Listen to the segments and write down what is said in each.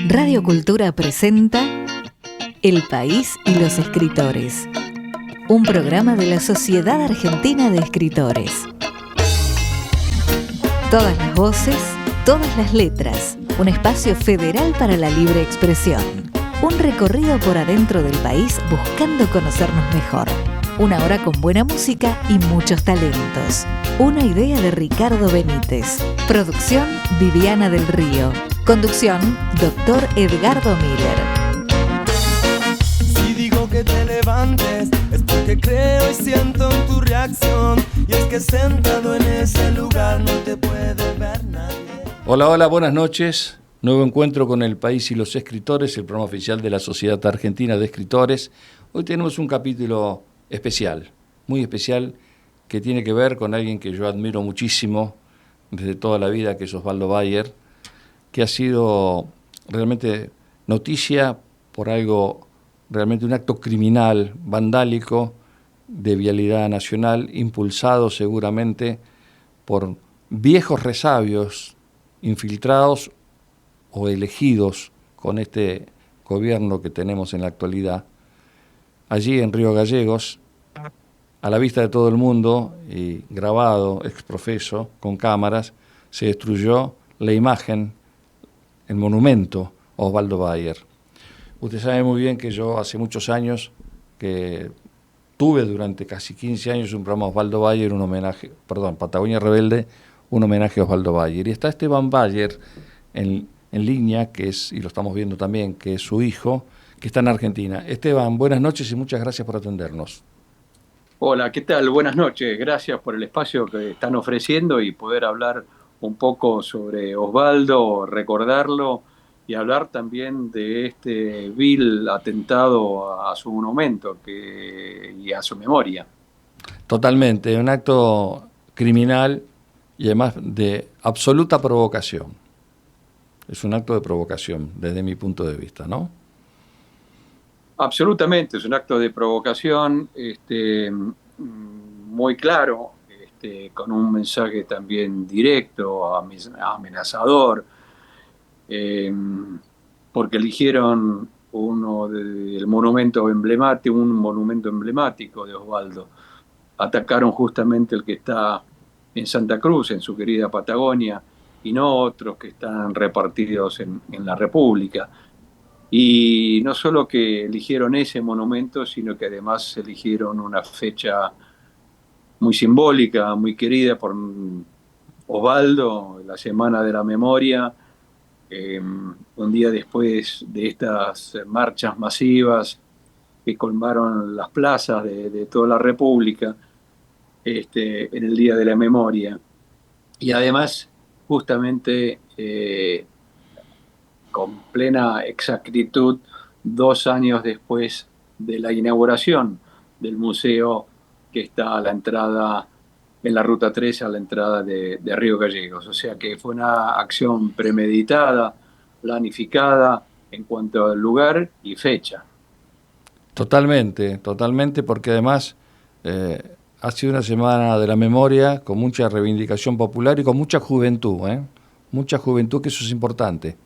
Radio Cultura presenta El País y los Escritores, un programa de la Sociedad Argentina de Escritores. Todas las voces, todas las letras, un espacio federal para la libre expresión. Un recorrido por adentro del país buscando conocernos mejor. Una hora con buena música y muchos talentos. Una idea de Ricardo Benítez. Producción Viviana del Río. Conducción Dr. Edgardo Miller. Si digo que te levantes es porque creo y siento en tu reacción. Y es que sentado en ese lugar no te puede ver nadie. Hola, buenas noches. Nuevo encuentro con El País y los Escritores, el programa oficial de la Sociedad Argentina de Escritores. Hoy tenemos un capítulo especial, muy especial, que tiene que ver con alguien que yo admiro muchísimo desde toda la vida, que es Osvaldo Bayer, que ha sido realmente noticia por algo, realmente un acto criminal, vandálico, de vialidad nacional, impulsado seguramente por viejos resabios infiltrados o elegidos con este gobierno que tenemos en la actualidad. Allí en Río Gallegos, a la vista de todo el mundo y grabado ex profeso con cámaras, se destruyó la imagen, el monumento a Osvaldo Bayer. Usted sabe muy bien que yo hace muchos años que tuve durante casi 15 años un programa a Osvaldo Bayer, Patagonia Rebelde, un homenaje a Osvaldo Bayer. Y está Esteban Bayer en línea, que es, y lo estamos viendo también, que es su hijo, que está en Argentina. Esteban, buenas noches y muchas gracias por atendernos. Hola, ¿qué tal? Buenas noches. Gracias por el espacio que están ofreciendo y poder hablar un poco sobre Osvaldo, recordarlo y hablar también de este vil atentado a su monumento y a su memoria. Totalmente, un acto criminal y además de absoluta provocación. Es un acto de provocación desde mi punto de vista, ¿no? Absolutamente, es un acto de provocación muy claro, con un mensaje también directo, amenazador, porque eligieron un monumento emblemático de Osvaldo. Atacaron justamente el que está en Santa Cruz, en su querida Patagonia, y no otros que están repartidos en la República. Y no solo que eligieron ese monumento, sino que además eligieron una fecha muy simbólica, muy querida por Osvaldo, la Semana de la Memoria, un día después de estas marchas masivas que colmaron las plazas de toda la República, en el Día de la Memoria. Y además, justamente, con plena exactitud, 2 años después de la inauguración del museo que está a la entrada, en la Ruta 13, a la entrada de Río Gallegos. O sea que fue una acción premeditada, planificada en cuanto al lugar y fecha. Totalmente, porque además ha sido una semana de la memoria con mucha reivindicación popular y con mucha juventud, mucha juventud, que eso es importante.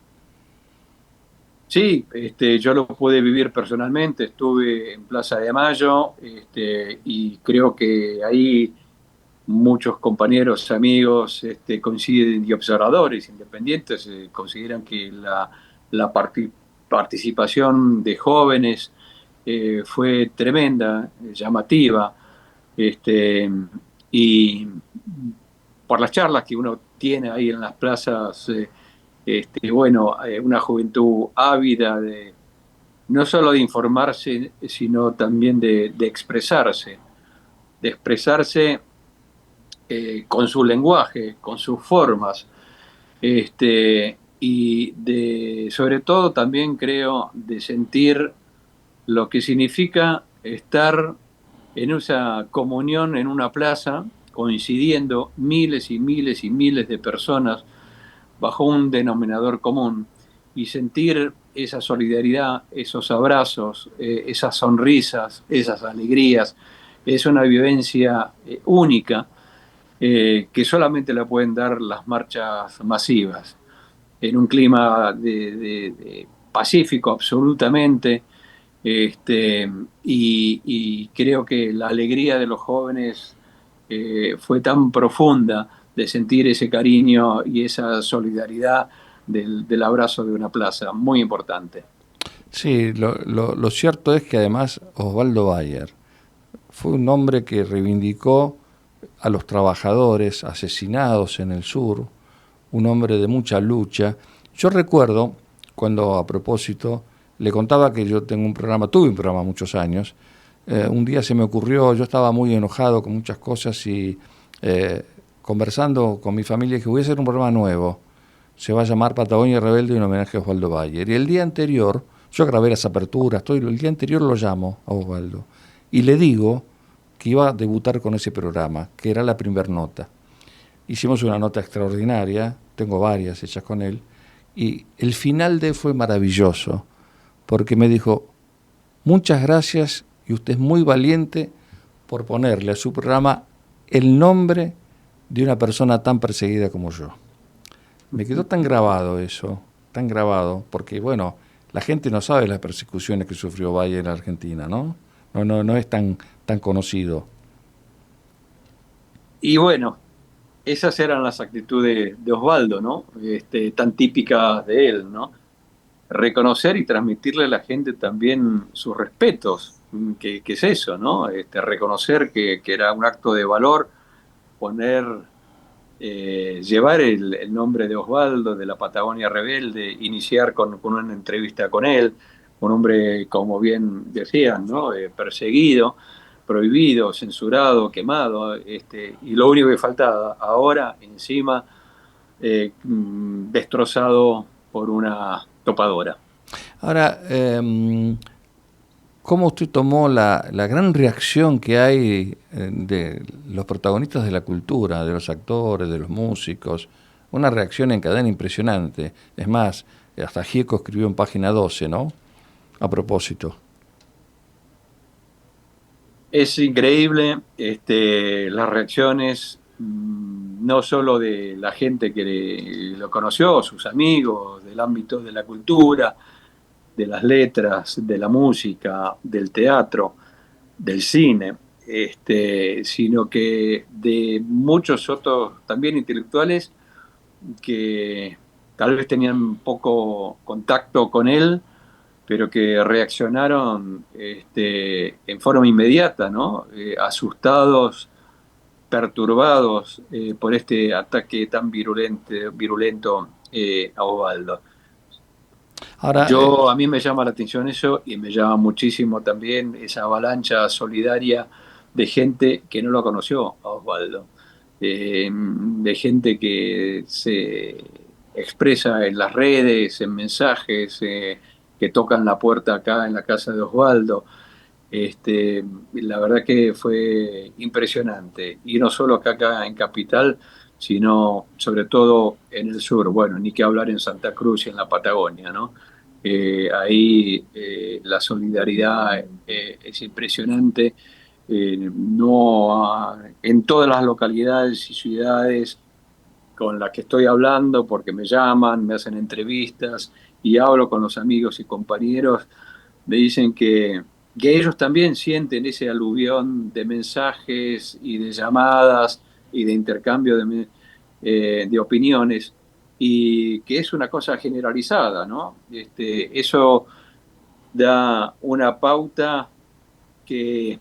Sí, yo lo pude vivir personalmente, estuve en Plaza de Mayo, y creo que ahí muchos compañeros, amigos, coinciden, y observadores independientes consideran que la participación de jóvenes fue tremenda, llamativa, y por las charlas que uno tiene ahí en las plazas, una juventud ávida no solo de informarse, sino también de expresarse, con su lenguaje, con sus formas, y sobre todo también creo de sentir lo que significa estar en esa comunión en una plaza, coincidiendo miles y miles y miles de personas bajo un denominador común, y sentir esa solidaridad, esos abrazos, esas sonrisas, esas alegrías. Es una vivencia única, que solamente la pueden dar las marchas masivas. en un clima de pacífico absolutamente, y creo que la alegría de los jóvenes fue tan profunda de sentir ese cariño y esa solidaridad del abrazo de una plaza, muy importante. Sí, lo cierto es que además Osvaldo Bayer fue un hombre que reivindicó a los trabajadores asesinados en el sur, un hombre de mucha lucha. Yo recuerdo cuando, a propósito, le contaba que yo tengo un programa, tuve un programa muchos años. Un día se me ocurrió, yo estaba muy enojado con muchas cosas y conversando con mi familia dije, voy a hacer un programa nuevo, se va a llamar Patagonia Rebelde, un homenaje a Osvaldo Bayer. Y el día anterior, yo grabé las aperturas, el día anterior lo llamo a Osvaldo y le digo que iba a debutar con ese programa, que era la primer nota. Hicimos una nota extraordinaria, tengo varias hechas con él, y el final de fue maravilloso, porque me dijo, muchas gracias y usted es muy valiente por ponerle a su programa el nombre de una persona tan perseguida como yo. Me quedó tan grabado eso, tan grabado, porque bueno, la gente no sabe las persecuciones que sufrió Valle en Argentina, ¿no? No es tan conocido. Y bueno, esas eran las actitudes de Osvaldo, ¿no? Tan típicas de él, ¿no? Reconocer y transmitirle a la gente también sus respetos, que es eso, ¿no? Reconocer que era un acto de valor poner, llevar el nombre de Osvaldo, de la Patagonia Rebelde, iniciar con una entrevista con él, un hombre, como bien decían, ¿no? Perseguido, prohibido, censurado, quemado, y lo único que faltaba ahora, encima, destrozado por una topadora. Ahora, ¿cómo usted tomó la gran reacción que hay de los protagonistas de la cultura, de los actores, de los músicos? Una reacción en cadena impresionante. Es más, hasta Gieco escribió en página 12, ¿no? A propósito. Es increíble las reacciones, no solo de la gente que lo conoció, sus amigos, del ámbito de la cultura, de las letras, de la música, del teatro, del cine, sino que de muchos otros también intelectuales que tal vez tenían poco contacto con él, pero que reaccionaron en forma inmediata, ¿no? Asustados, perturbados por este ataque tan virulento a Osvaldo. Ahora, A mí me llama la atención eso y me llama muchísimo también esa avalancha solidaria de gente que no lo conoció a Osvaldo, de gente que se expresa en las redes, en mensajes, que tocan la puerta acá en la casa de Osvaldo. La verdad que fue impresionante, y no solo acá en Capital, sino sobre todo en el sur, bueno, ni que hablar en Santa Cruz y en la Patagonia, ¿no? Ahí la solidaridad es impresionante, en todas las localidades y ciudades con las que estoy hablando, porque me llaman, me hacen entrevistas y hablo con los amigos y compañeros, me dicen que ellos también sienten ese aluvión de mensajes y de llamadas y de intercambio de opiniones, y que es una cosa generalizada, ¿no? Eso da una pauta que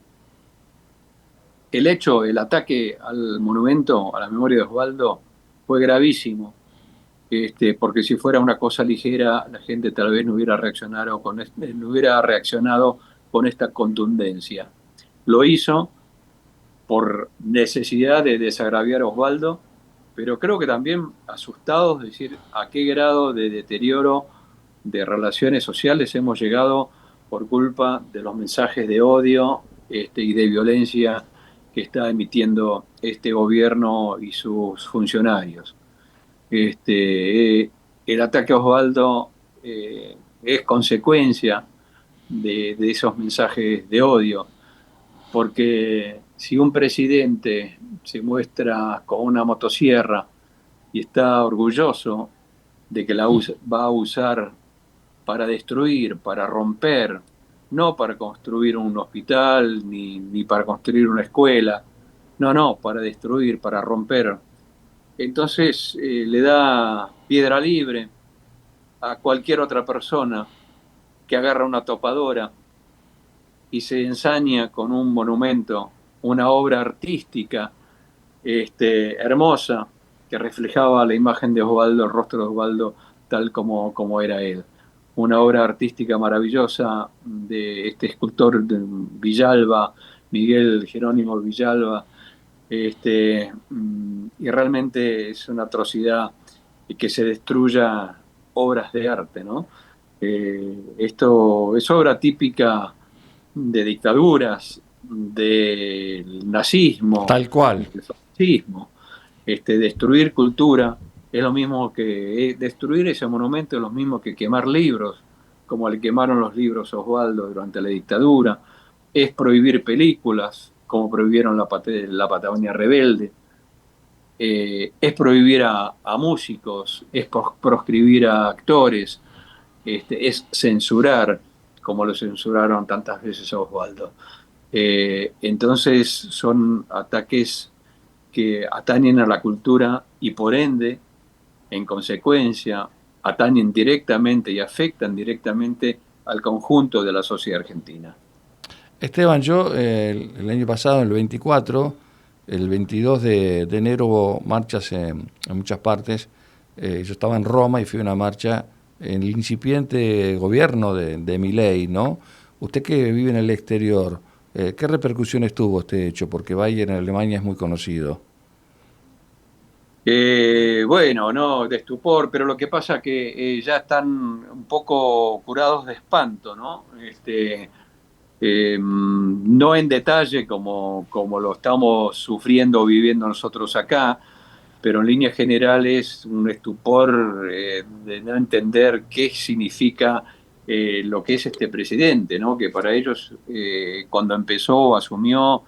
el ataque al monumento, a la memoria de Osvaldo, fue gravísimo, porque si fuera una cosa ligera, la gente tal vez no hubiera reaccionado con esta contundencia. Lo hizo por necesidad de desagraviar a Osvaldo, pero creo que también asustados, es decir, a qué grado de deterioro de relaciones sociales hemos llegado por culpa de los mensajes de odio y de violencia que está emitiendo este gobierno y sus funcionarios. El ataque a Osvaldo es consecuencia de esos mensajes de odio, porque si un presidente se muestra con una motosierra y está orgulloso de que va a usar para destruir, para romper, no para construir un hospital ni para construir una escuela, no, para destruir, para romper. Entonces le da piedra libre a cualquier otra persona que agarra una topadora y se ensaña con un monumento, una obra artística hermosa que reflejaba la imagen de Osvaldo, el rostro de Osvaldo tal como era él. Una obra artística maravillosa de este escultor de Villalba, Miguel Jerónimo Villalba, y realmente es una atrocidad que se destruya obras de arte, ¿no? Esto es obra típica de dictaduras, del nazismo, Tal cual. del fascismo. Destruir cultura es lo mismo que destruir ese monumento, es lo mismo que quemar libros, como le quemaron los libros a Osvaldo durante la dictadura. Es prohibir películas, como prohibieron la Patagonia Rebelde. Es prohibir a músicos, es proscribir a actores, es censurar, como lo censuraron tantas veces a Osvaldo. Entonces son ataques que atañen a la cultura y por ende, en consecuencia, atañen directamente y afectan directamente al conjunto de la sociedad argentina. Esteban, yo el año pasado, el 24, el 22 de enero hubo marchas en muchas partes. Yo estaba en Roma y fui a una marcha en el incipiente gobierno de Milei, ¿no? Usted que vive en el exterior, ¿qué repercusiones tuvo este hecho? Porque Bayern en Alemania es muy conocido. Bueno, no, de estupor, pero lo que pasa que ya están un poco curados de espanto, ¿no? No en detalle como lo estamos sufriendo o viviendo nosotros acá, pero en líneas generales un estupor de no entender qué significa lo que es este presidente, ¿no? Que para ellos cuando empezó, asumió,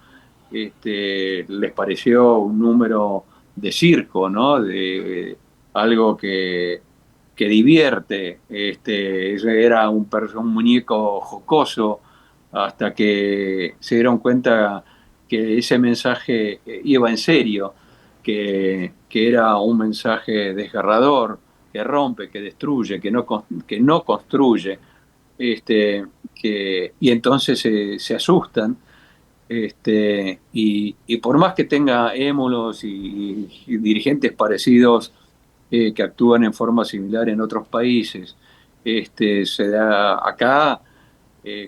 les pareció un número de circo, ¿no? De algo que divierte. Era un muñeco jocoso hasta que se dieron cuenta que ese mensaje iba en serio, que era un mensaje desgarrador, que rompe, que destruye, que no construye, y entonces se asustan, y por más que tenga émulos y dirigentes parecidos que actúan en forma similar en otros países, se da acá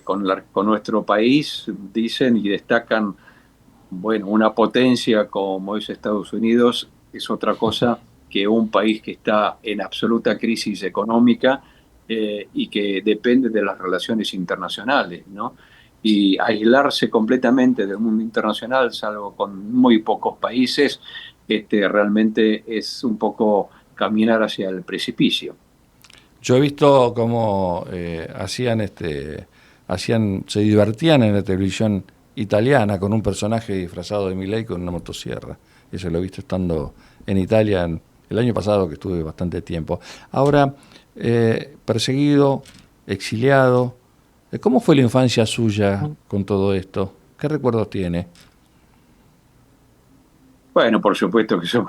con nuestro país, dicen y destacan, bueno, una potencia como es Estados Unidos es otra cosa que un país que está en absoluta crisis económica y que depende de las relaciones internacionales, ¿no? Y aislarse completamente del mundo internacional, salvo con muy pocos países, realmente es un poco caminar hacia el precipicio. Yo he visto cómo se divertían en la televisión italiana con un personaje disfrazado de Milei con una motosierra. Eso lo he visto estando en Italia el año pasado, que estuve bastante tiempo. Ahora, perseguido, exiliado, ¿cómo fue la infancia suya con todo esto? ¿Qué recuerdos tiene? Bueno, por supuesto que son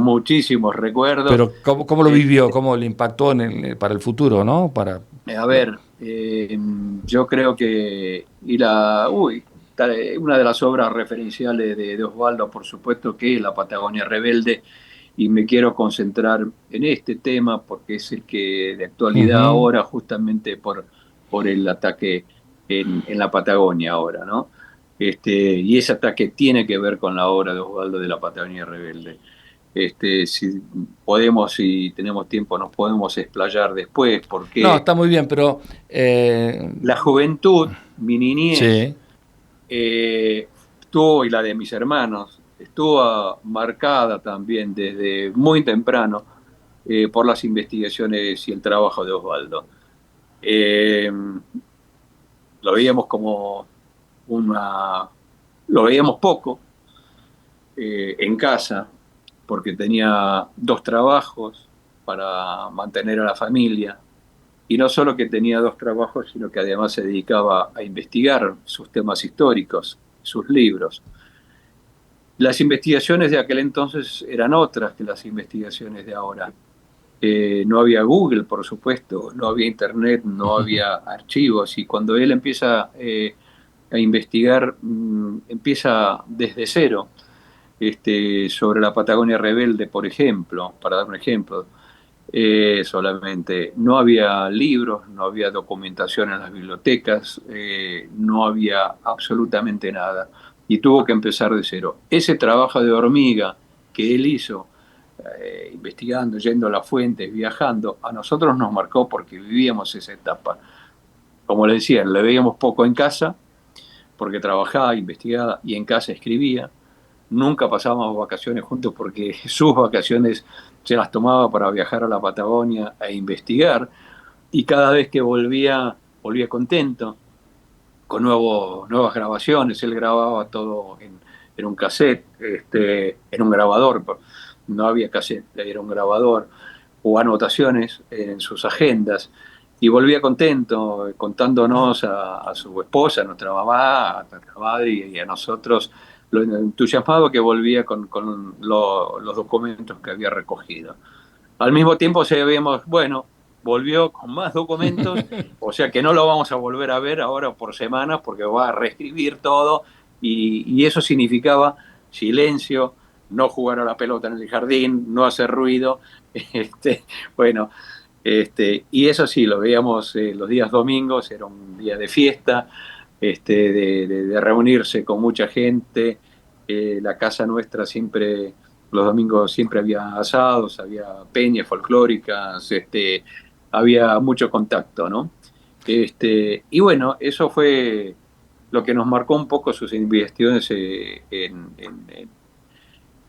muchísimos recuerdos. Pero ¿cómo lo vivió? ¿Cómo le impactó para el futuro, no? A ver, yo creo que una de las obras referenciales de Osvaldo, por supuesto, que es La Patagonia Rebelde, y me quiero concentrar en este tema porque es el que de actualidad ahora, justamente por el ataque en la Patagonia ahora, ¿no? Y ese ataque tiene que ver con la obra de Osvaldo de La Patagonia Rebelde. Si podemos, si tenemos tiempo, nos podemos explayar después, porque No, está muy bien, pero... la juventud, mi niñez, sí. estuvo, y la de mis hermanos, estuvo marcada también desde muy temprano por las investigaciones y el trabajo de Osvaldo. Lo veíamos como lo veíamos poco en casa, porque tenía 2 trabajos, para mantener a la familia. Y no solo que tenía 2 trabajos, sino que además se dedicaba a investigar sus temas históricos, sus libros. Las investigaciones de aquel entonces eran otras que las investigaciones de ahora. No había Google, por supuesto, no había Internet, no había archivos, y cuando él empieza a investigar, empieza desde cero, sobre la Patagonia rebelde, por ejemplo, para dar un ejemplo. Solamente no había libros, no había documentación en las bibliotecas, no había absolutamente nada, y tuvo que empezar de cero. Ese trabajo de hormiga que él hizo, investigando, yendo a las fuentes, viajando, a nosotros nos marcó porque vivíamos esa etapa. Como le decía, le veíamos poco en casa, porque trabajaba, investigaba y en casa escribía. Nunca pasábamos vacaciones juntos porque sus vacaciones se las tomaba para viajar a la Patagonia a investigar, y cada vez que volvía contento, con nuevas grabaciones. Él grababa todo en un cassette, en un grabador, no había cassette, era un grabador, o anotaciones en sus agendas, y volvía contento, contándonos a su esposa, a nuestra mamá, a nuestra madre y a nosotros, lo entusiasmado que volvía con los documentos que había recogido. Al mismo tiempo sabíamos, bueno, volvió con más documentos, o sea que no lo vamos a volver a ver ahora por semanas porque va a reescribir todo, y eso significaba silencio, no jugar a la pelota en el jardín, no hacer ruido, bueno, y eso sí, lo veíamos los días domingos, era un día de fiesta, de reunirse con mucha gente. La casa nuestra siempre, los domingos siempre había asados, había peñas folclóricas, había mucho contacto, ¿no? Y bueno, eso fue lo que nos marcó un poco sus investigaciones en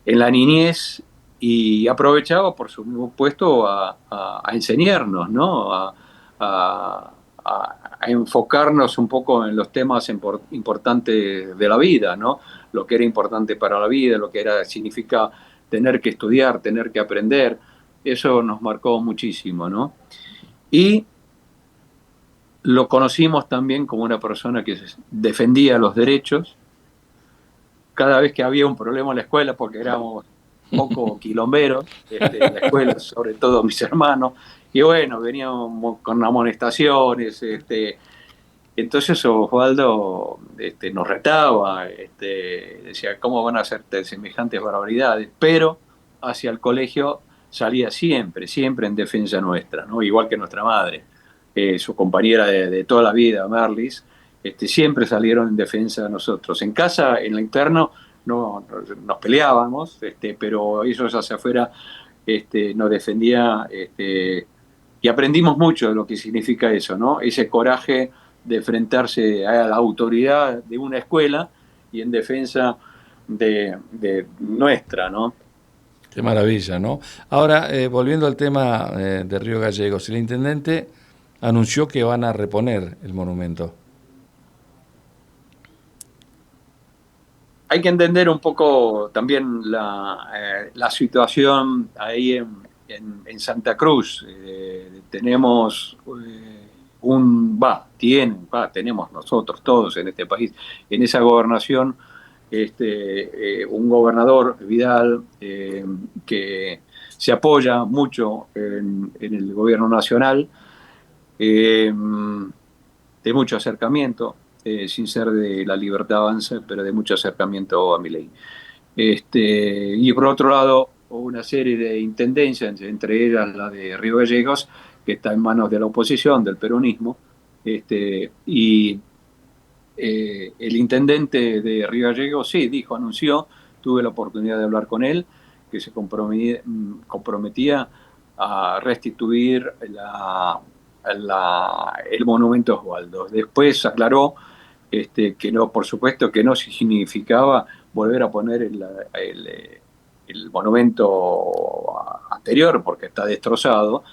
la niñez, y aprovechaba, por supuesto, a enseñarnos, ¿no? A enfocarnos un poco en los temas importantes de la vida, ¿no? Lo que era importante para la vida, lo que significa tener que estudiar, tener que aprender. Eso nos marcó muchísimo, ¿no? Y lo conocimos también como una persona que defendía los derechos. Cada vez que había un problema en la escuela, porque éramos poco quilomberos en la escuela, sobre todo mis hermanos, y bueno, veníamos con amonestaciones, entonces Osvaldo nos retaba, decía, ¿cómo van a hacer semejantes barbaridades? Pero hacia el colegio salía siempre, siempre en defensa nuestra, ¿no? Igual que nuestra madre, su compañera de toda la vida, Marlis, siempre salieron en defensa de nosotros. En casa, en la interna, no, nos peleábamos, pero ellos hacia afuera nos defendía, y aprendimos mucho de lo que significa eso, ¿no? Ese coraje de enfrentarse a la autoridad de una escuela y en defensa de nuestra, ¿no? Qué maravilla, ¿no? Ahora, volviendo al tema de Río Gallegos, el intendente anunció que van a reponer el monumento. Hay que entender un poco también la situación ahí en Santa Cruz. Tenemos tenemos nosotros todos en este país, en esa gobernación, un gobernador, Vidal, que se apoya mucho en el gobierno nacional, de mucho acercamiento, sin ser de la Libertad Avanza, pero de mucho acercamiento a Milei. Y por otro lado, una serie de intendencias, entre ellas la de Río Gallegos, que está en manos de la oposición, del peronismo, y el intendente de Río Gallegos sí anunció, tuve la oportunidad de hablar con él, que se comprometía a restituir el monumento a Osvaldo. Después aclaró que no, por supuesto que no significaba volver a poner el monumento anterior, porque está destrozado,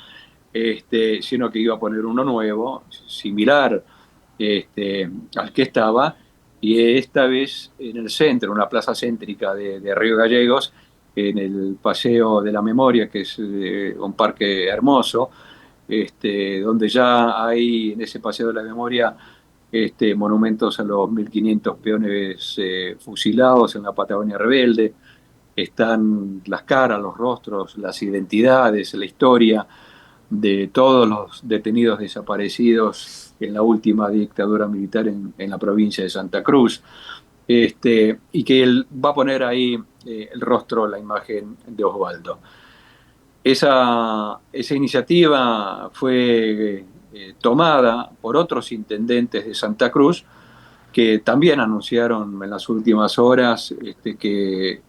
sino que iba a poner uno nuevo, similar al que estaba, y esta vez en el centro, una plaza céntrica de Río Gallegos, en el Paseo de la Memoria, que es un parque hermoso, donde ya hay en ese Paseo de la Memoria monumentos a los 1500 peones fusilados en la Patagonia Rebelde. Están las caras, los rostros, las identidades, la historia de todos los detenidos desaparecidos en la última dictadura militar en la provincia de Santa Cruz. Y que él va a poner ahí el rostro, la imagen de Osvaldo. Esa iniciativa fue tomada por otros intendentes de Santa Cruz, que también anunciaron en las últimas horas que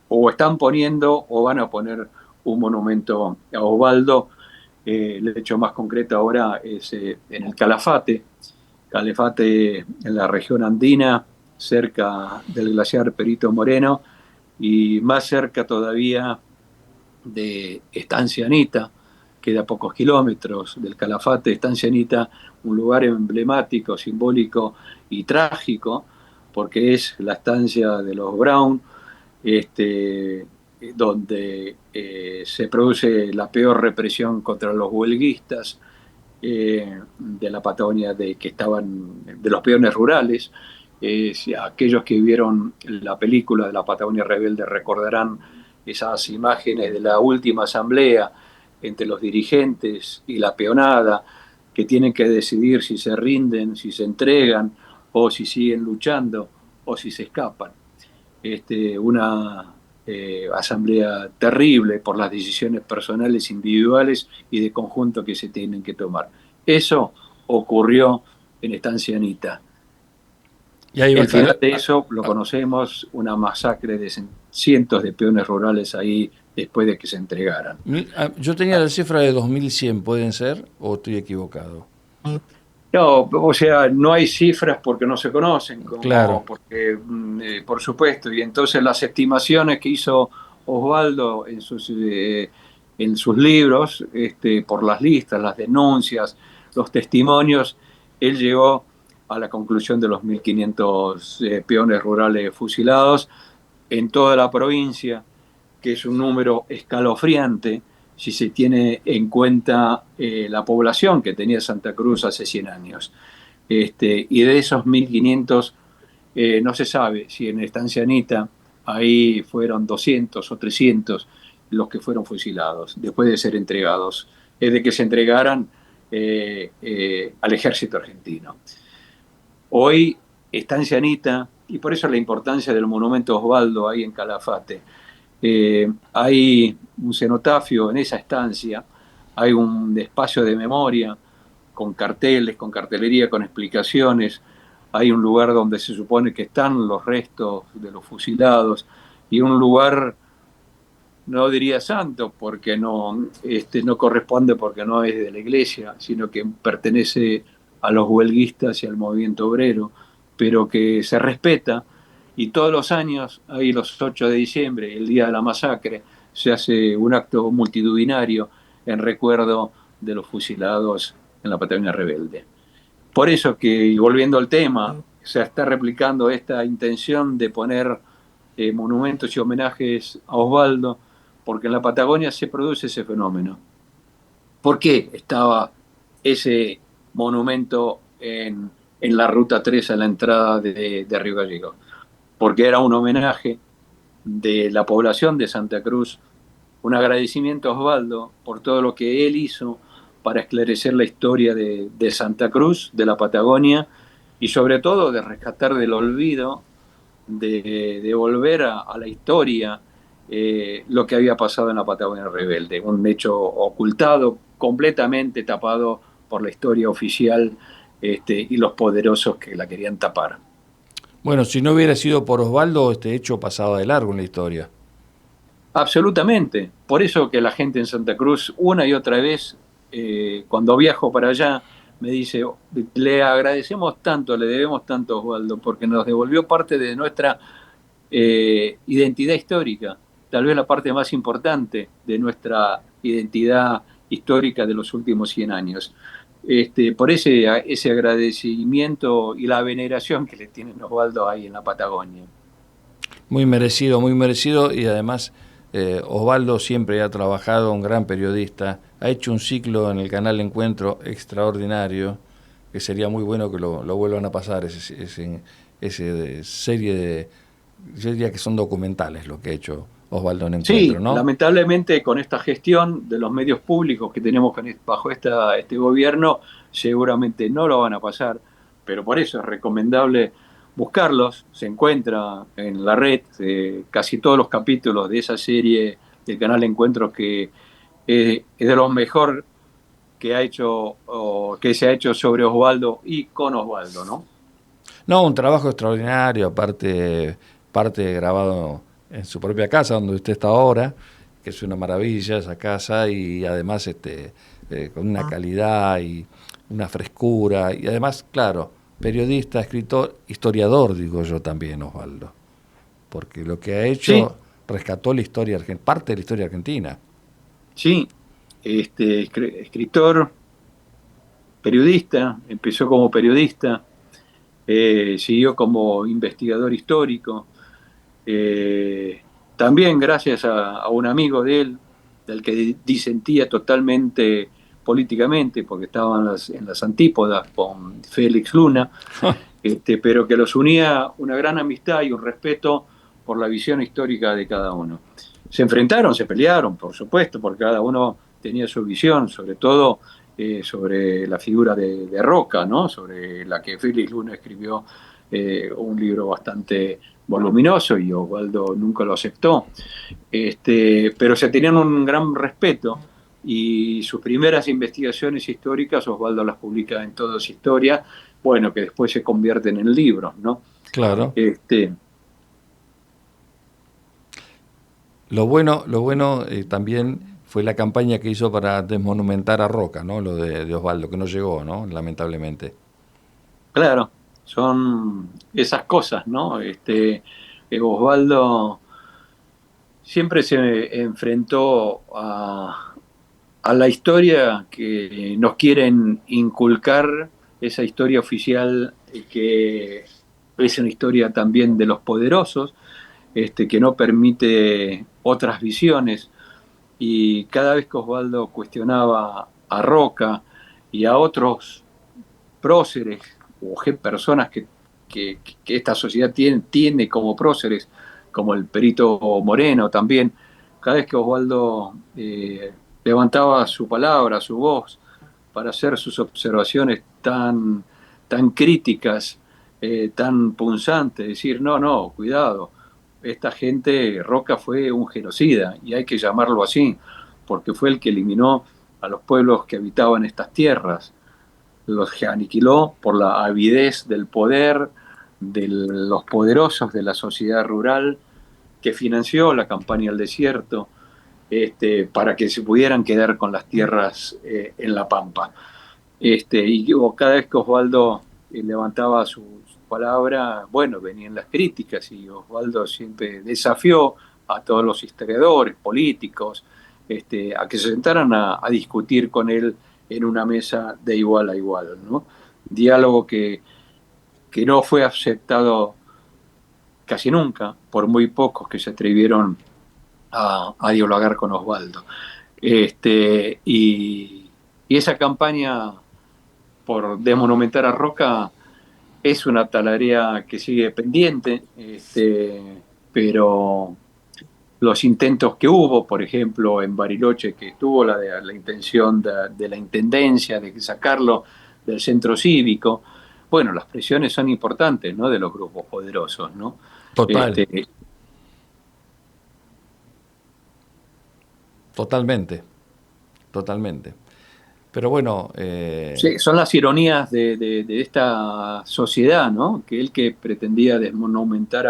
o están poniendo o van a poner un monumento a Osvaldo. El hecho más concreto ahora es en el Calafate en la región andina, cerca del glaciar Perito Moreno, y más cerca todavía de Estancia Anita, queda a pocos kilómetros del Calafate. Estancia Anita, un lugar emblemático, simbólico y trágico, porque es la estancia de los Brown, donde se produce la peor represión contra los huelguistas de la Patagonia, que estaban de los peones rurales. Aquellos que vieron la película de la Patagonia Rebelde recordarán esas imágenes de la última asamblea entre los dirigentes y la peonada, que tienen que decidir si se rinden, si se entregan, o si siguen luchando, o si se escapan. Una asamblea terrible por las decisiones personales, individuales y de conjunto que se tienen que tomar. Eso ocurrió en Estancia Anita. Y ahí el final de eso lo conocemos, una masacre de cientos de peones rurales ahí después de que se entregaran. Yo tenía la cifra de 2100, ¿pueden ser? ¿O estoy equivocado? No, o sea, no hay cifras porque no se conocen, claro. Porque, por supuesto, y entonces las estimaciones que hizo Osvaldo en sus libros, por las listas, las denuncias, los testimonios, él llegó a la conclusión de los 1500 peones rurales fusilados en toda la provincia, que es un número escalofriante si se tiene en cuenta la población que tenía Santa Cruz hace 100 años. Y de esos 1500, no se sabe si en Estancia Anita ahí fueron 200 o 300 los que fueron fusilados después de ser entregados, de que se entregaran al ejército argentino. Hoy Estancia Anita, y por eso la importancia del monumento a Osvaldo ahí en Calafate, hay un cenotafio en esa estancia, hay un espacio de memoria con carteles, con cartelería, con explicaciones, hay un lugar donde se supone que están los restos de los fusilados, y un lugar, no diría santo, porque no corresponde, porque no es de la iglesia, sino que pertenece a los huelguistas y al movimiento obrero, pero que se respeta. Y todos los años, ahí los 8 de diciembre, el día de la masacre, se hace un acto multitudinario en recuerdo de los fusilados en la Patagonia Rebelde. Por eso que, y volviendo al tema, se está replicando esta intención de poner monumentos y homenajes a Osvaldo, porque en la Patagonia se produce ese fenómeno. ¿Por qué estaba ese monumento en la Ruta 3 a la entrada de Río Gallegos? Porque era un homenaje de la población de Santa Cruz, un agradecimiento a Osvaldo por todo lo que él hizo para esclarecer la historia de Santa Cruz, de la Patagonia, y sobre todo de rescatar del olvido, de volver a la historia lo que había pasado en la Patagonia Rebelde, un hecho ocultado, completamente tapado por la historia oficial y los poderosos que la querían tapar. Bueno, si no hubiera sido por Osvaldo, este hecho pasaba de largo en la historia. Absolutamente. Por eso que la gente en Santa Cruz, una y otra vez, cuando viajo para allá, me dice, le agradecemos tanto, le debemos tanto a Osvaldo, porque nos devolvió parte de nuestra identidad histórica, tal vez la parte más importante de nuestra identidad histórica de los últimos 100 años. Por ese agradecimiento y la veneración que le tienen a Osvaldo ahí en la Patagonia. Muy merecido, y además Osvaldo siempre ha trabajado, un gran periodista, ha hecho un ciclo en el canal Encuentro extraordinario, que sería muy bueno que lo vuelvan a pasar, ese serie de, yo diría que son documentales lo que ha hecho Osvaldo en Sí, Encuentro, ¿no? lamentablemente con esta gestión de los medios públicos que tenemos bajo este gobierno, seguramente no lo van a pasar, pero por eso es recomendable buscarlos. Se encuentra en la red casi todos los capítulos de esa serie del canal Encuentros, que es de los mejor que ha hecho o que se ha hecho sobre Osvaldo y con Osvaldo, ¿no? No, un trabajo extraordinario, parte grabado en su propia casa, donde usted está ahora, que es una maravilla esa casa, y además con una calidad y una frescura, y además, claro, periodista, escritor, historiador, digo yo también, Osvaldo, porque lo que ha hecho Sí, rescató la historia parte de la historia argentina. sí, escritor, periodista, empezó como periodista, siguió como investigador histórico, eh, también gracias a un amigo de él, del que disentía totalmente políticamente, porque estaban en las antípodas con Félix Luna, pero que los unía una gran amistad y un respeto por la visión histórica de cada uno. Se enfrentaron, se pelearon, por supuesto, porque cada uno tenía su visión, sobre todo sobre la figura de Roca, ¿no? Sobre la que Félix Luna escribió un libro bastante voluminoso y Osvaldo nunca lo aceptó. Pero se tenían un gran respeto y sus primeras investigaciones históricas Osvaldo las publica en Todos Historia, bueno, que después se convierten en libros, ¿no? Claro. Este, Lo bueno también fue la campaña que hizo para desmonumentar a Roca, ¿no? Lo de Osvaldo, que no llegó, ¿no? Lamentablemente. claro, son esas cosas, ¿no? Osvaldo siempre se enfrentó a la historia que nos quieren inculcar, esa historia oficial que es una historia también de los poderosos, que no permite otras visiones. Y cada vez que Osvaldo cuestionaba a Roca y a otros próceres o personas que esta sociedad tiene como próceres, como el Perito Moreno también, cada vez que Osvaldo levantaba su palabra, su voz, para hacer sus observaciones tan críticas, tan punzantes, decir, no, no, cuidado, esta gente, Roca fue un genocida, y hay que llamarlo así, porque fue el que eliminó a los pueblos que habitaban estas tierras, los aniquiló por la avidez del poder de los poderosos de la sociedad rural que financió la campaña al desierto, para que se pudieran quedar con las tierras en la pampa. Y cada vez que Osvaldo levantaba su palabra, bueno, venían las críticas y Osvaldo siempre desafió a todos los historiadores, políticos, a que se sentaran a discutir con él en una mesa de igual a igual, ¿no? Diálogo que no fue aceptado casi nunca por muy pocos que se atrevieron a dialogar con Osvaldo. Y esa campaña por desmonumentar a Roca es una tarea que sigue pendiente, pero los intentos que hubo, por ejemplo, en Bariloche, que tuvo la intención de la intendencia de sacarlo del centro cívico, bueno, las presiones son importantes, ¿no? De los grupos poderosos, ¿no? Total, totalmente, totalmente. Pero bueno, Sí, son las ironías de esta sociedad, ¿no? Que él que pretendía desmonumentar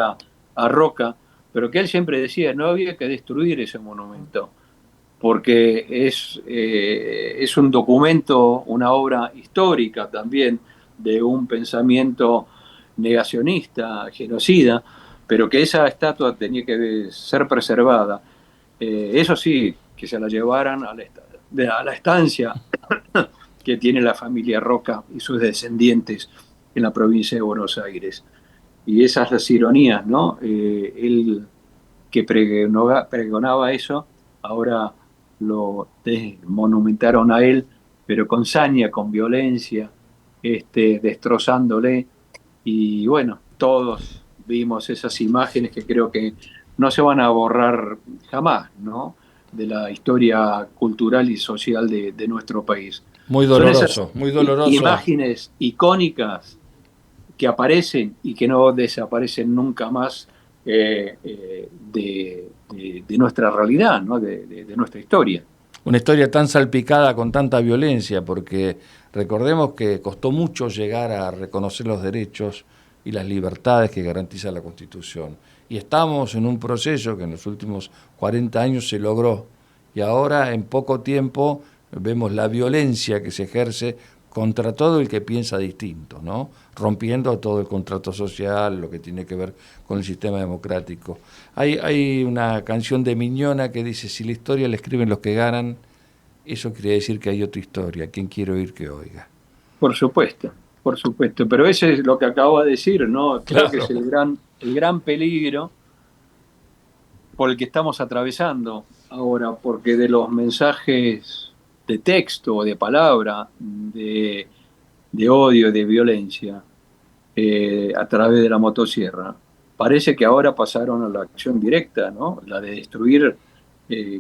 a Roca, pero que él siempre decía, no había que destruir ese monumento, porque es un documento, una obra histórica también de un pensamiento negacionista, genocida, pero que esa estatua tenía que ser preservada. Eso sí, que se la llevaran a la estancia que tiene la familia Roca y sus descendientes en la provincia de Buenos Aires. Y esas las ironías, ¿no? Él que pregonaba eso, ahora lo desmonumentaron a él, pero con saña, con violencia, destrozándole. Y bueno, todos vimos esas imágenes que creo que no se van a borrar jamás, ¿no? De la historia cultural y social de nuestro país. Muy Son esas doloroso, muy doloroso. imágenes icónicas que aparecen y que no desaparecen nunca más de nuestra realidad, ¿no? De nuestra historia. Una historia tan salpicada con tanta violencia, porque recordemos que costó mucho llegar a reconocer los derechos y las libertades que garantiza la Constitución. Y estamos en un proceso que en los últimos 40 años se logró. Y ahora, en poco tiempo, vemos la violencia que se ejerce contra todo el que piensa distinto, ¿no? Rompiendo todo el contrato social, lo que tiene que ver con el sistema democrático. Hay una canción de Miñona que dice: si la historia la escriben los que ganan, eso quiere decir que hay otra historia. ¿Quién quiere oír que oiga? Por supuesto, pero ese es lo que acabo de decir, ¿no? Creo Claro. que es el gran peligro por el que estamos atravesando ahora, porque de los mensajes de texto, de palabra, de odio, de violencia, a través de la motosierra, parece que ahora pasaron a la acción directa, ¿no? La de destruir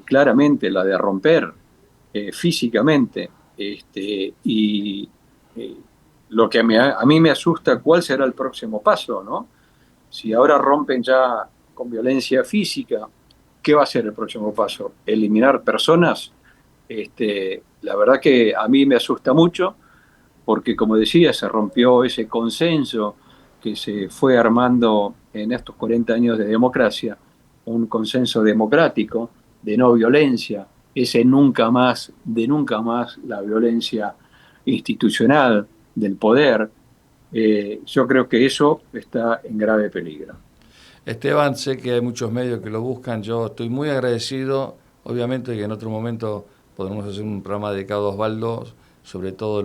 claramente, la de romper físicamente. Y lo que a mí me asusta, ¿cuál será el próximo paso, ¿no? Si ahora rompen ya con violencia física, ¿qué va a ser el próximo paso? ¿Eliminar personas? La verdad que a mí me asusta mucho, porque como decía, se rompió ese consenso que se fue armando en estos 40 años de democracia, un consenso democrático de no violencia, ese nunca más la violencia institucional del poder. Yo creo que eso está en grave peligro. Esteban, sé que hay muchos medios que lo buscan, yo estoy muy agradecido, obviamente que en otro momento podremos hacer un programa dedicado a Osvaldo, sobre todo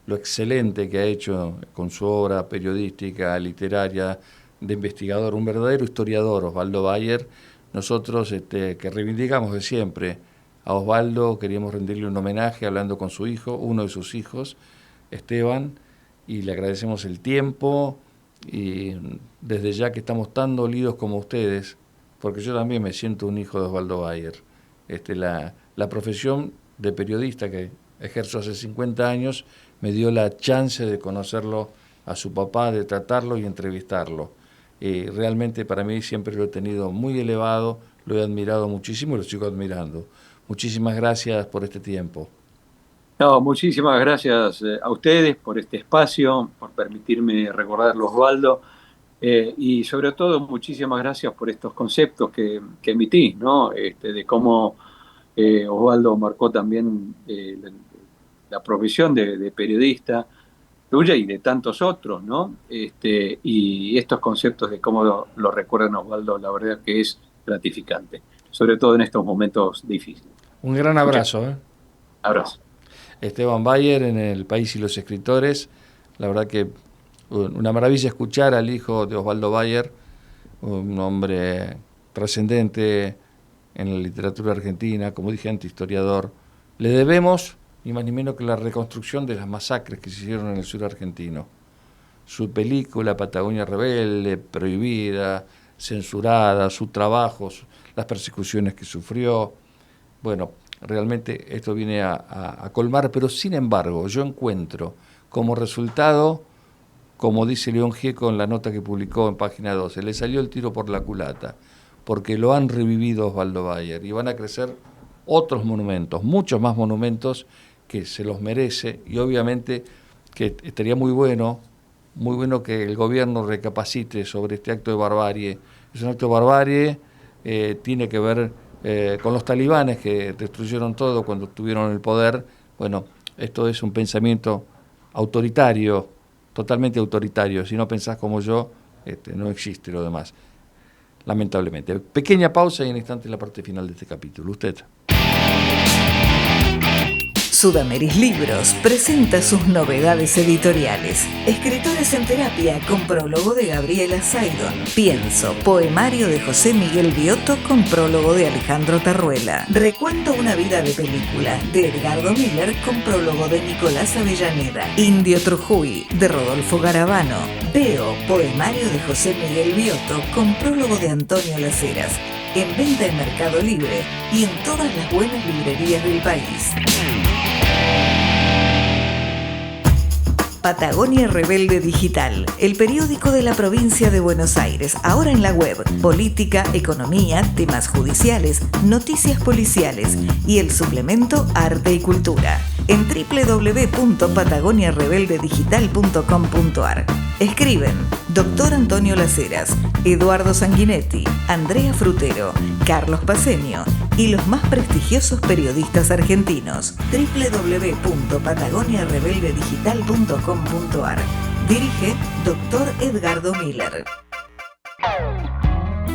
lo excelente que ha hecho con su obra periodística, literaria, de investigador, un verdadero historiador, Osvaldo Bayer. Nosotros que reivindicamos de siempre a Osvaldo, queríamos rendirle un homenaje hablando con su hijo, uno de sus hijos, Esteban, y le agradecemos el tiempo, y desde ya que estamos tan dolidos como ustedes, porque yo también me siento un hijo de Osvaldo Bayer. La profesión de periodista que ejerzo hace 50 años me dio la chance de conocerlo a su papá, de tratarlo y entrevistarlo. Realmente para mí siempre lo he tenido muy elevado, lo he admirado muchísimo y lo sigo admirando. Muchísimas gracias por este tiempo. No, muchísimas gracias a ustedes por este espacio, por permitirme recordarlo, Osvaldo, y sobre todo muchísimas gracias por estos conceptos que emití, ¿no? De cómo Osvaldo marcó también la profesión de periodista tuya y de tantos otros, ¿no? Y estos conceptos de cómo lo recuerdan a Osvaldo, la verdad que es gratificante, sobre todo en estos momentos difíciles. Un gran abrazo. Abrazo. Esteban Bayer en El País y los Escritores. La verdad que una maravilla escuchar al hijo de Osvaldo Bayer, un hombre trascendente en la literatura argentina, como dije antes, historiador. Le debemos ni más ni menos que la reconstrucción de las masacres que se hicieron en el sur argentino. Su película Patagonia Rebelde, prohibida, censurada, su trabajo, las persecuciones que sufrió. Bueno, realmente esto viene a colmar, pero sin embargo yo encuentro como resultado, como dice León Gieco en la nota que publicó en página 12, le salió el tiro por la culata, porque lo han revivido Osvaldo Bayer y van a crecer otros monumentos, muchos más monumentos que se los merece, y obviamente que estaría muy bueno que el gobierno recapacite sobre este acto de barbarie. Es un acto de barbarie, tiene que ver con los talibanes que destruyeron todo cuando tuvieron el poder. Bueno, esto es un pensamiento autoritario, totalmente autoritario. Si no pensás como yo, no existe lo demás, lamentablemente. Pequeña pausa y en instante la parte final de este capítulo. Usted. Sudameris Libros presenta sus novedades editoriales. Escritores en terapia con prólogo de Gabriela Saidon. Pienso, poemario de José Miguel Biotto con prólogo de Alejandro Tarruela. Recuento una vida de película de Edgardo Miller con prólogo de Nicolás Avellaneda. Indio Trujuy de Rodolfo Garavano. Veo, poemario de José Miguel Biotto con prólogo de Antonio Las Heras. En venta en Mercado Libre y en todas las buenas librerías del país. Patagonia Rebelde Digital, el periódico de la provincia de Buenos Aires, ahora en la web, política, economía, temas judiciales, noticias policiales y el suplemento Arte y Cultura, en www.patagoniarebeldedigital.com.ar. Escriben Dr. Antonio Las Heras, Eduardo Sanguinetti, Andrea Frutero, Carlos Paceño y los más prestigiosos periodistas argentinos. www.patagoniarebeldedigital.com.ar. Dirige Dr. Edgardo Miller.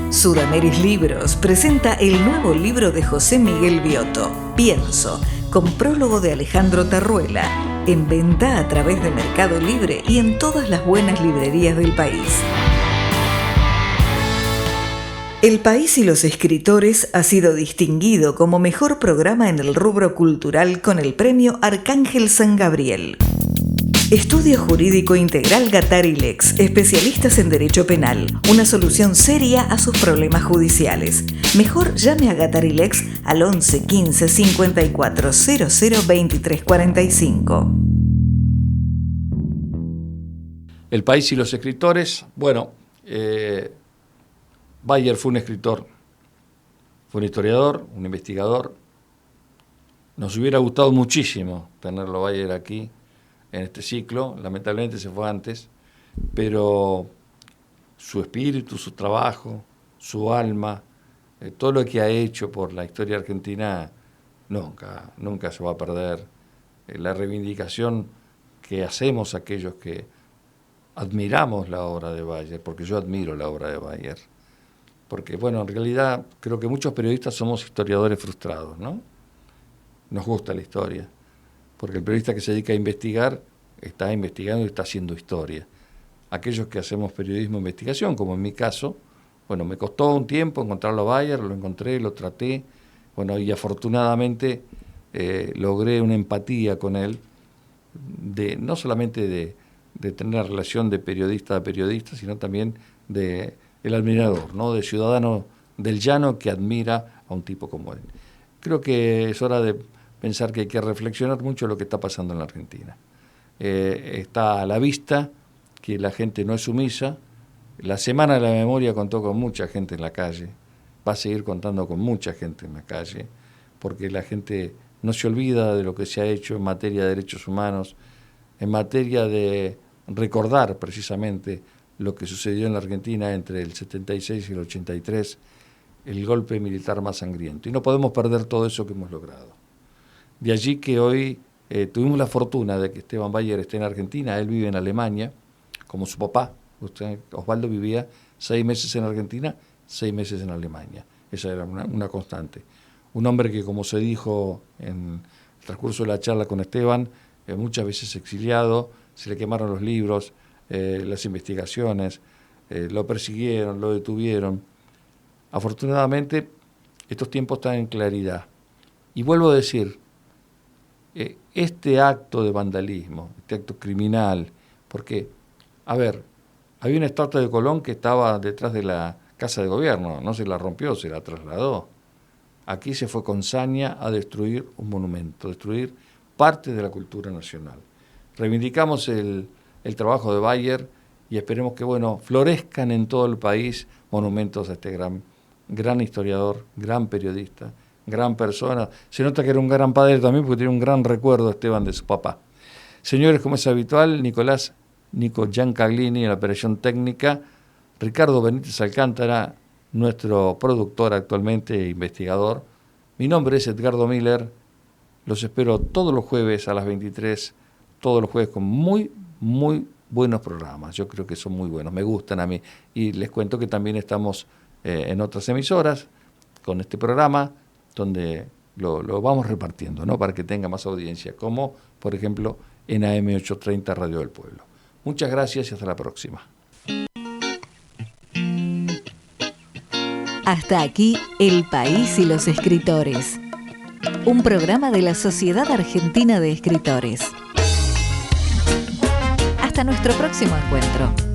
Sudameris Libros presenta el nuevo libro de José Miguel Biotto, Pienso, con prólogo de Alejandro Tarruela, en venta a través de Mercado Libre y en todas las buenas librerías del país. El País y los Escritores ha sido distinguido como mejor programa en el rubro cultural con el premio Arcángel San Gabriel. Estudio Jurídico Integral Gatarilex, especialistas en derecho penal, una solución seria a sus problemas judiciales. Mejor llame a Gatarilex al 11 15 54 00 23 45. El País y los Escritores, bueno, Bayer fue un escritor, fue un historiador, un investigador. Nos hubiera gustado muchísimo tenerlo Bayer aquí en este ciclo, lamentablemente se fue antes, pero su espíritu, su trabajo, su alma, todo lo que ha hecho por la historia argentina nunca se va a perder. La reivindicación que hacemos aquellos que admiramos la obra de Bayer, porque yo admiro la obra de Bayer, porque bueno, en realidad creo que muchos periodistas somos historiadores frustrados, ¿no? Nos gusta la historia, porque el periodista que se dedica a investigar está investigando y está haciendo historia. Aquellos que hacemos periodismo de investigación, como en mi caso, bueno, me costó un tiempo encontrarlo a Bayer, lo encontré, lo traté, bueno, y afortunadamente logré una empatía con él, no solamente de tener la relación de periodista a periodista, sino también de el admirador, ¿no? De ciudadano del llano que admira a un tipo como él. Creo que es hora de pensar que hay que reflexionar mucho lo que está pasando en la Argentina. Está a la vista que la gente no es sumisa. La Semana de la Memoria contó con mucha gente en la calle, va a seguir contando con mucha gente en la calle, porque la gente no se olvida de lo que se ha hecho en materia de derechos humanos, en materia de recordar precisamente lo que sucedió en la Argentina entre el 76 y el 83, el golpe militar más sangriento. Y no podemos perder todo eso que hemos logrado. De allí que hoy tuvimos la fortuna de que Esteban Bayer esté en Argentina. Él vive en Alemania, como su papá. Osvaldo vivía 6 meses en Argentina, 6 meses en Alemania. Esa era una constante. Un hombre que, como se dijo en el transcurso de la charla con Esteban, muchas veces exiliado, se le quemaron los libros, las investigaciones, lo persiguieron, lo detuvieron. Afortunadamente, estos tiempos están en claridad. Y vuelvo a decir, este acto de vandalismo, este acto criminal, porque, a ver, había una estatua de Colón que estaba detrás de la Casa de Gobierno, no se la rompió, se la trasladó. Aquí se fue con saña a destruir un monumento, destruir parte de la cultura nacional. Reivindicamos el trabajo de Bayer y esperemos que, bueno, florezcan en todo el país monumentos a este gran historiador, gran periodista, gran persona. Se nota que era un gran padre también porque tiene un gran recuerdo, Esteban, de su papá. Señores, como es habitual, Nico Giancaglini en la operación técnica, Ricardo Benítez Alcántara, nuestro productor actualmente, investigador. Mi nombre es Edgardo Miller. Los espero todos los jueves a las 23, todos los jueves con muy, muy buenos programas. Yo creo que son muy buenos, me gustan a mí. Y les cuento que también estamos en otras emisoras con este programa, donde lo vamos repartiendo, ¿no? Para que tenga más audiencia, como por ejemplo en AM830 Radio del Pueblo. Muchas gracias y hasta la próxima. Hasta aquí El País y los Escritores, un programa de la Sociedad Argentina de Escritores. Hasta nuestro próximo encuentro.